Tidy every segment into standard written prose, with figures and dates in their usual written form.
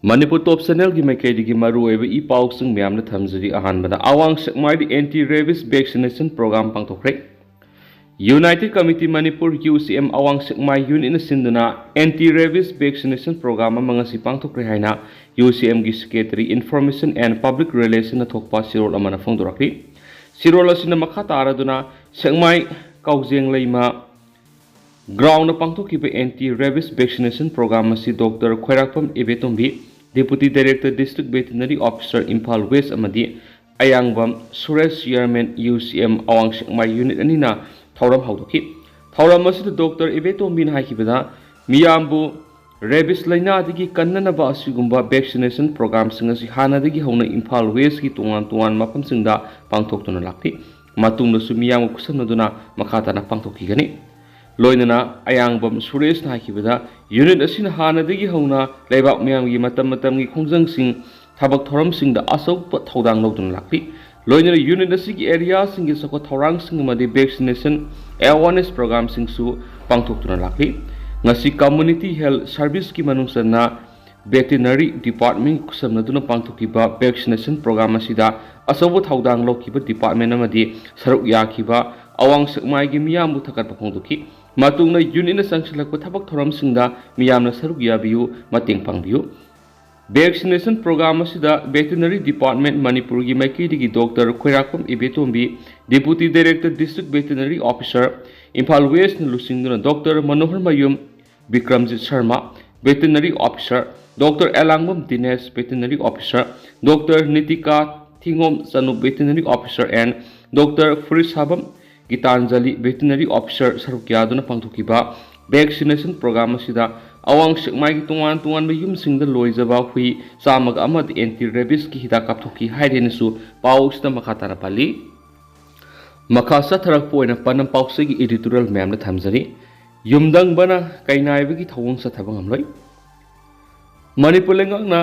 Manipur Top Channel की मैकेडी की मरुएब ई पाउसंग म्यामना थमजरी अहानबदा अवांग सकमाइद एंटी रेबिस वैक्सीनेशन प्रोग्राम पांगथोखरे यूनाइटेड कमिटी मणिपुर UCM अवांग सकमाइ यूनिट सिंदना एंटी रेबिस वैक्सीनेशन प्रोग्राम मंगसी पांगथोखरे हाइना UCM की secretary information and public relation थोकपा सिरोल अमना फोंदोरखरी सिरोल असिना मखा तारादुना सकमाइ काउजेंग लैमा ग्राउंड पांगथोखिबे एंटी रेबिस वैक्सीनेशन प्रोग्राम असी doctor Khoirakpam Ibetombi Deputy Director District Veterinary Officer Imphal West amadi Ayangbam Suresh Chairman UCM Awang Sakmai Unit anina thauram haudoki thauram asida Dr. Ibeto Min haikibada miyambu rabies laina digi kannanaba asigumba vaccination program singa si hana digi hauna Imphal West ki tuan mapam singda pangthoktuna lakti matungda su miyam kusamnaduna makhatana pangthokki gani loinana Ayangbam Suresh haikibada unit asina hana digi hauna leibak miyam gi matam gi khongjang sing thabak thoram sing da asok thodang lodun lakpi loinana unit asigi area sing gi sako thorang sing madi vaccination awareness program sing su pangthoktuna lakpi ngasi community health service ki manungsana veterinary department kusamnaduna pangthokiba vaccination program asida asobo thodang lokiba department amadi saruk yakiba awang sakmai gi miyam bu thakat phongdoki matungna unit sangsilakpa thabak thoram singda miyamna saruk yabiu mateng pangbiu vaccination program asida veterinary department manipur gi maikidi gi Dr. Khoirakom Ibetombi deputy director district veterinary officer Imphal West lusingduna Dr. Manohar Mayum Bikramjit Sharma veterinary officer Dr. Elangbam Dinesh veterinary officer Dr. Nitika Thingom Sanu veterinary officer and Dr. Furisabam Gitanjali veterinary officer Sarukyaduna pangthokiba vaccination program asida awang sakmai gi tuan yum singda loizaba hui samag amad anti rabies ki hida kapthoki hairenesu pausda makhatara pali makhasa tharak poina panam pause gi editorial mem na thamjari yumdang bana kainaibi gi thawong sa thabang amloi manipur lengakna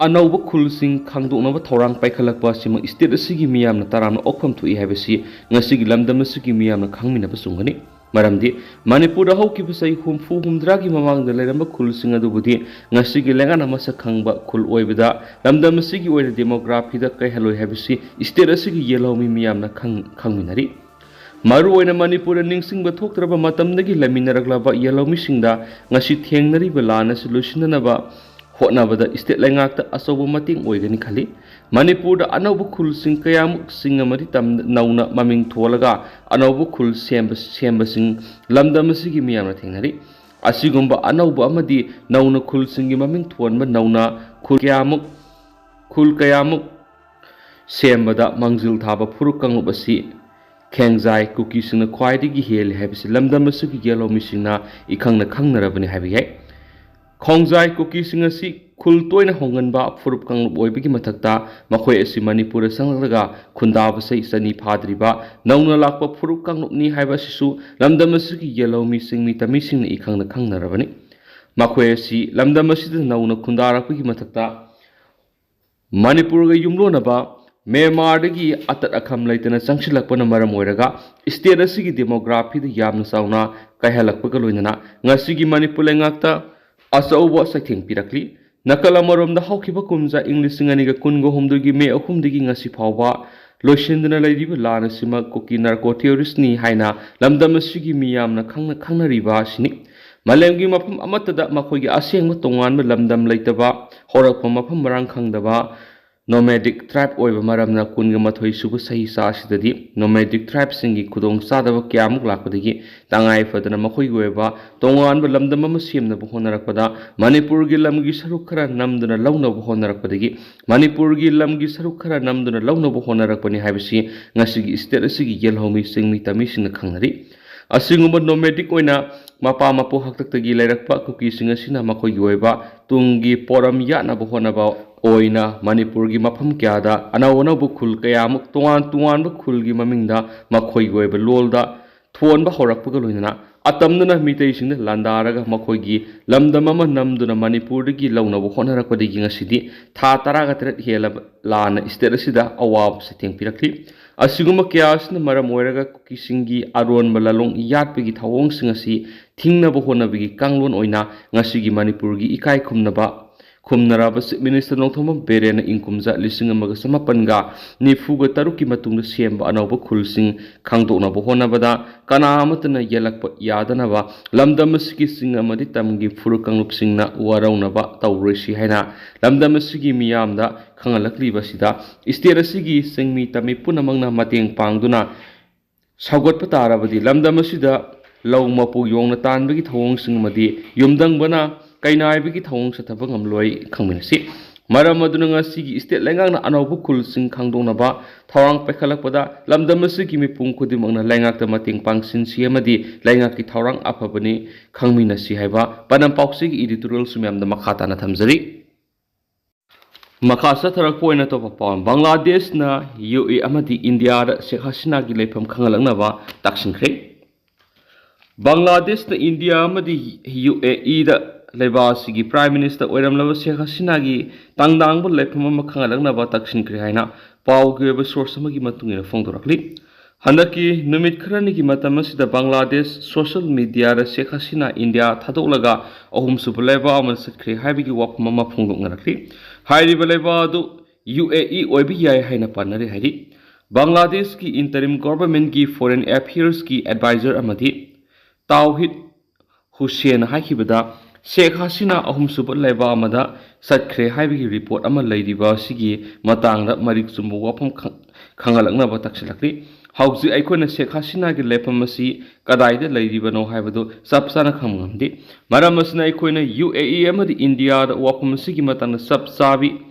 anauba khulsing khangdoknaba thorang paikhalakpa sima state asigi miyamna taramna okpham thui haibasi ngasigi lamdam asigi miyamna khangminaba sungani maramdi manipur da haukiba sai humdra gi mamangda leramba khulsing adubudi ngasigi lengana masa khangba khul oibada lamdam asigi oina demography da kai haloi haibasi state asigi yelomi miyamna khangminari maru oina manipur ningsingba thoktraba matamdagi laminaraglaba yelomi singda ngasi thengnari balana solution ba hotnabada state lengakta asobo mating oigani khali manipur da anaubu khul sing kayam sing amari tam nauna maming tholaga anaubu khul semba sing lamdam asigi miyamna thengnari asigumba anaubu amadi nauna khul singi maming thonba nauna khul kayamuk sembada mangjil thaba phuruk kanglup asi Khongjai Kuki singna khwaidigi hel habisi lamdam asigi yelomi singna ikhangna khangnarabani habiyai Khongjai Kuki singasi khul toina honganba furup kanglup oibigi mathakta makhoi asi manipur sanglaga khundaba sai sani phadriba nauna lakpa furup kanglup ni haiba sisu lamdam asigi yelomi singmi tami singna ikhangna khangnarabani makhoi asi lamdam asida nauna khundarakpagi mathakta manipur ga yumlonaba Myanmar-dagi atat akham laitana changsilakpana maram oiraga state asigi demography da yamna sauna kaihalakpaga loinana ngasigi manipur lengakta asauba saitheng pirakli nakala maromda haukiba kumja english singaniga kungo humdugi me ahumdigi ngasi phawba loisindana lairiba lana sima koki narco terrorist ni haina lamdam asigi miyamna khangna riba sini malemgi mafam amatada makhoigi asengba tonganba lamdam laitaba horakpa mafam marang khangdaba nomadic tribe oiba maramna kunga mathoi subu sahi sa sidadi nomadic tribe singi khudong sadaba kyamuk lakpadagi tangai fadana makhoi goiba tongan ba lamdam ma semna bu honarakpada manipur gi lamgi saruk khara namduna launa bu honarakpadagi manipur gi lamgi saruk khara namduna launa bu honarakpani haibisi ngasigi state asigi yelhomi singmi tami singna khangnari asingumba nomadic oina mapa mapo haktaktagi lairakpa kuki singa sina makhoi goiba tungi poram yana bu honaba oina manipur gi mafam kyada anawana bu khul kayamuk tuan bu khul gi mamingda makhoi goiba lolda thon ba horakpa loinana atamna mitei singna landaraga makhoi gi lamdam ama namduna manipur gi launa bu honarakpa digi ngasidi tha taraga tret hela lana state asida awab seteng pirakli asiguma kyasna maram oiraga kukisingi aron balalong yatpegi thawong singasi thingna bu honabegi kanglon oina ngasigi manipur gi ikai khumnaba Khumnaraba Chief Minister Nongthoma Berena Inkumja Lising Amaga Samapanga Nifuga Taruki Matung Siemba Anova Kulsing Kangdona Bohonabada Kana Amatana Yelak Yadanava Lamdamasiki Singamadi Tamgi Furukang Singna Waraunaba Taurishi Hena Lamdamasigi Miyamda Kangalakli Basida Isterasigi Singmi Tamipunamanga Mating Pangduna Saugot Patarabadi Lamdamasida Law Mapu Yong Tanbigi Tong Singmadi Yumdang Bana Kainai bigi thong sa tabang amloi khangminasi maram aduna sigi state lengang na anobu kul sing khangdong na ba thawang pekhalak pada lamdam asigi mi pung khudimang na lengak ta mating pangsin siamadi lengak ki thawang aphabani khangminasi haiba panam pauksigi editorial sumyam da makhata na thamjari makasa tharak poina to pa Bangladesh na UAE amadi India da Sheikh Hasina gi lepham khangalang na ba taksin khre Bangladesh na India amadi UAE da Lebasigi Prime Minister Oiram Lava Sheikh Hasinagi Tangdang bu lepama makhangalang na ba taksin kri haina pau ge source amagi matungina phongdorakli handaki numit kharani gi matam asida Bangladesh social media ra Sheikh Hasina India thadolaga ahum subleba amal sakri haibigi wapama ma phongdongnarakli hairi baleba du UAE oibi yai haina panari hairi Bangladesh ki interim government ki foreign affairs ki advisor amadi Tauhid Hussein haikibada Sheikh Hasina ahum subut laiba amada satkre haibigi report ama laidiba sigi matangda marik sumbu wapam khangalakna ba taksilakri hauji aikona Sheikh Hasina gi lepam asi kadaida laidiba no haibadu sapsana khamngamdi maramasna aikona UAE amadi India da wapam sigi matangda sapsabi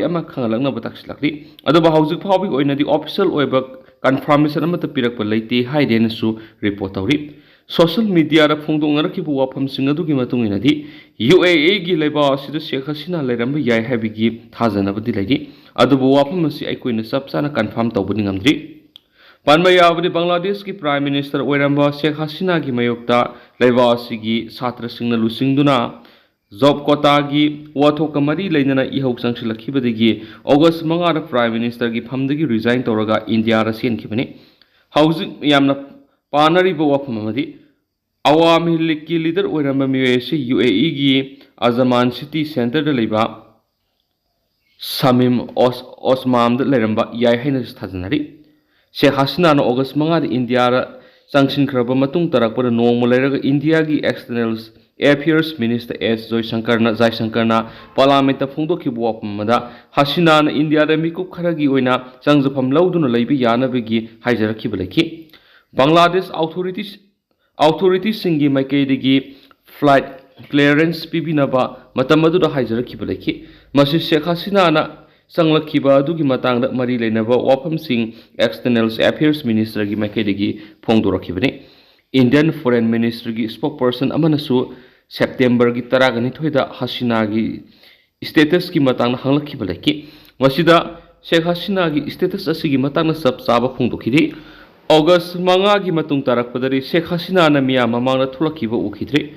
ama khangalakna ba taksilakri adu ba hauji phawbi oina di official oiba confirmation ama ta pirakpa leite haidena su report tawri Social media ra phongdong naraki bu wafam singadu gi matung inadi UAE gi leba asida Sheikh Hasina leiramba yai habigi thajana badi lagi adu bu wafam asi aikoina sapsana confirm tawbuni ngamdri panmaya abdi Bangladesh ki Prime Minister oiramba Sheikh Hasina gi mayokta leba asigi satra singna lusingduna job quota gi wathok kamari leinana ihok sangsilakhi badigi August 5 ra Prime Minister gi phamdagi resign tawraga India ra sen khibani housing yamna Panari Bawafam Amadi Awami Liki leader Uramba UAE gi Azaman City Center de Liba Samim Osmam de Leramba Yai Hainas Tazanari Sheikh Hasina no August Manga India Sanction Kraba Matung Tarakura no Muleraga India gi External Affairs Minister S. Jai Shankarna Parliament Fundo Kibuapam Mada Hasina India Miku Karagi Wina Sangzapam Lauduna Labi Yana Bigi Hajar Kibalaki Bangladesh authorities singi maikaidagi flight clearance pibinaba matamadu da haijara kibalaki masi Sheikh Hasina na sanglakhiba adugi matangda mari leinaba wafam sing external affairs minister gi maikaidagi phongdorakibani Indian foreign ministry gi spokesperson amanasu September gi taragani thoida Hasina gi status gi matangna hanglakhibalaki masida Sheikh Hasina gi status asigi matangna sab saba phongdokhidi August manga gi matung tarak padari Sheikh Hasina na miya mamang na thulakiba ukhidre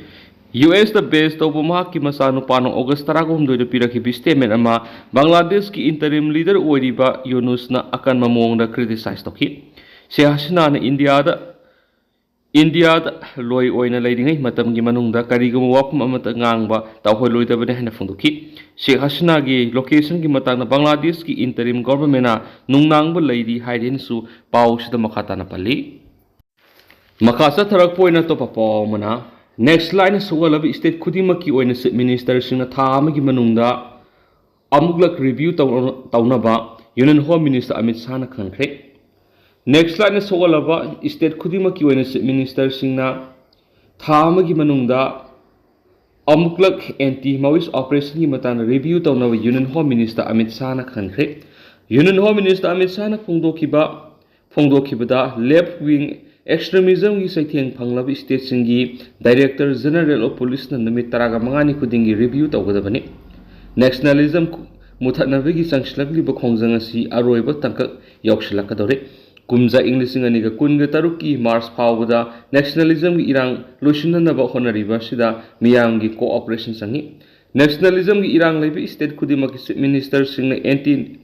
US the base to buma ki masanu pano August taragum do piraki statement ama Bangladesh ki interim leader oiriba Yunus na akan mamong na criticize toki Sheikh Hasina na India loi oina leidingai matam gi manungda karigum wapum amata ngangba tawhoi loida bane hena funduki Sheikh Hasina gi location gi matang na Bangladesh ki interim government na nungnang ba leidi haidin su pau sida makhata na pali makasa tharak poina to papa mana next line sugalabi state khudima ki oina minister singna tha amagi manungda amuglak review tawna ba Union Home Minister Amit Shah na khankre Next line is Sogalaba, State Kudima Kiwanis Minister Singna Thamagi Manunda Amuklak anti Maoist Operation Himatan review to now Union Home Minister Amit Sana Khankre Union Home Minister Amit Sana Phongdokibada left wing extremism gi saitheng phanglab state singi Director General of Police na namit taraga mangani kudingi review tawgadabani Nationalism Muthanavigi Sangslagli Bakhongjang si Aroiba Tangkak Yokshilakadore Kumza English Aniga Kunga Taruki Mars Powda Nationalism Irang Lushinanaba Honoriba Sida Miyangi Cooperation Sangi Nationalism Irang Levi State Kudimaki Minister Sing anti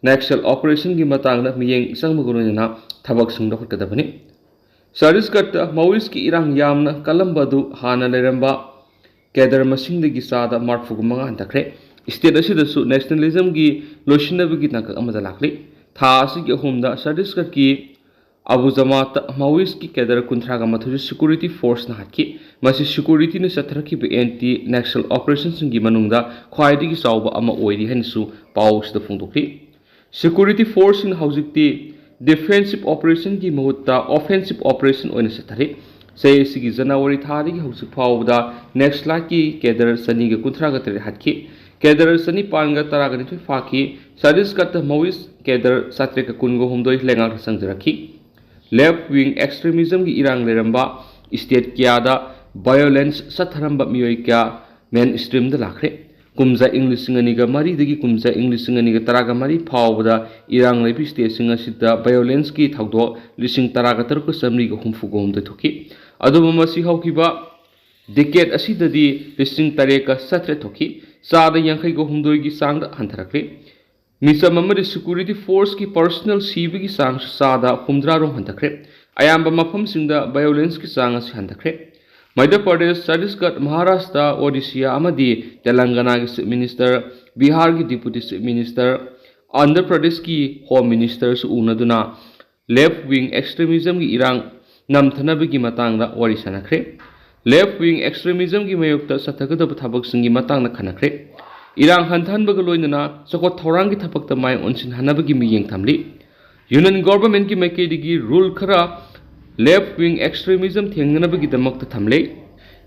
National Operation Gimatanga Miyang Sangmaguruna Thabak Sung Kadabani Saris Kata Mawiski Irang Yamna Kalambadu Hana Leramba cadre ꯃꯁꯤꯡꯗꯒꯤ ꯆꯥꯗ 35 ꯍꯟꯊꯈ꯭ꯔꯦ꯫ State ꯑꯁꯤꯗꯁꯨ ꯅꯦꯁꯅꯦꯂꯤꯖꯝꯒꯤ ꯂꯣꯏꯁꯤꯟꯅꯕꯒꯤ ꯇꯥꯡꯀꯛ ꯑꯃꯗ ꯂꯥꯛꯂꯤ꯫ ꯊꯥ ꯑꯁꯤꯒꯤ ꯑꯍꯨꯝꯗ ꯁꯠꯇꯤꯁꯒꯔꯒꯤ अबू जमात Maoist की कैडर 38 सिक्योरिटी फोर्स हाथी मसी सिक्योरिटी ने चथरखिब एंटी नक्सल ऑपरेशन की मनुंगदा ख्वाइदगी चाउबा अमा ओइरि हनसु पाउसदा फोंदोखि। सिक्योरिटी फोर्स इन हौजिकति डिफेंसिव ऑपरेशन की महुत्ता ऑफेंसिव ऑपरेशन ओइना चथरे। सैसिगी जनवरी थादगी हौजिक फाउबदा नक्सलाइट की कैडर सनीगा 39 हाथि कैडर सनी पानगा 13 फाखि छत्तीसगढ़ माओइस्ट कैडर 719 लेंगा संजरखि। लेफ्ट विंग एक्सट्रीमिज्म की इरांग लेरंबा स्टेट क्यादा वायोलेंस सथरंबा मियोय क्या मेन स्ट्रीम द लाखरे। कुमजा इंग्लिश सिंगनिगा मरीदगी कुमजा इंग्लिश सिंगनिगा 13 फावबदा इरांग लेबि स्टेट सिंग असिदा वायोलेंस की थौदो 13 समरी हुमफुगोम द थोकी। अदुबा मसी हौकिबा डिकेट असिददी 13 थोकी चादा 59 की सांग हंथरखरे। मिसम सिक्योरिटी फोर्स की पर्सनल सीबी की सांग चादा 15 हंथखरे। अयाम्बा मफमसिंगदा वायोलेंस की सांग हंथखरे। मध्य प्रदेश छत्तीसगढ़ महाराष्ट्र ओडिशा अमदी तेलंगाना की चीफ मिनिस्टर बिहार की deputy chief minister Andhra Pradesh की होम मिनिस्टर उनदुना लेफ्ट विंग एक्सट्रीमिज्म की इरांग नमथनबगी मतांगदा वरी सनखरे। लेफ्ट विंग एक्सट्रीमिज्म की मयोक्ता सथगदब थबकसिंगी मतांगदा खनखरे। इरांग हंथनबग लोइनना चकोट थौरांगी थपकता माय ओनसिन हनबगी मियेंग थमली। यूनियन गवर्नमेंट की मैकेडिगी रूल खरा लेफ्ट विंग एक्सट्रीमिज्म थेंगनबगी दमकता थमले।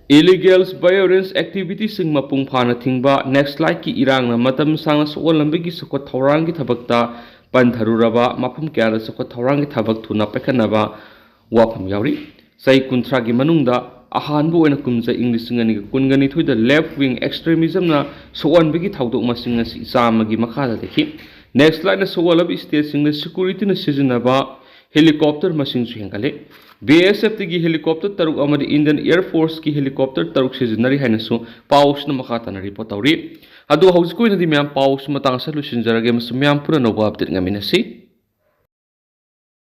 इलीगल्स वायोलेंस एक्टिविटी सिंग मपुंग फाना थिंगबा नक्सलाइट की इरांगना मतम सांगना सोलंबगी चकोट थौरांगी थपकता पंथरुरबा मफम क्यादा चकोट थौरांगी थबक थुना पेखनबा वाफम यावरी। सही कुंथ्रा की मनुंगदा अहानबो ओइना कुमजा इंग्लिश सिंगनिगा 22 द लेफ्ट विंग एक्सट्रीमिज्म ना सोअनबगी थौदोक मसिंग असि चामगी मखादा देखि। नेक्स्ट लाइन सोअलब स्टेट सिंग सिक्योरिटी न सिजनबा हेलीकॉप्टर मसिंग हेंगले। बीएसएफ की हेलीकॉप्टर 3 अमदी इंडियन एयरफोर्स की हेलीकॉप्टर 3 सिजनरी हैनसु पाउसना मखाताना रिपोर्ट तौरी। अदु हौजिक ओइनादि म्याम पाउस मतांग सलुशन जरगे मसु म्याम पुरा नोबा अपडेट ngamiनसि।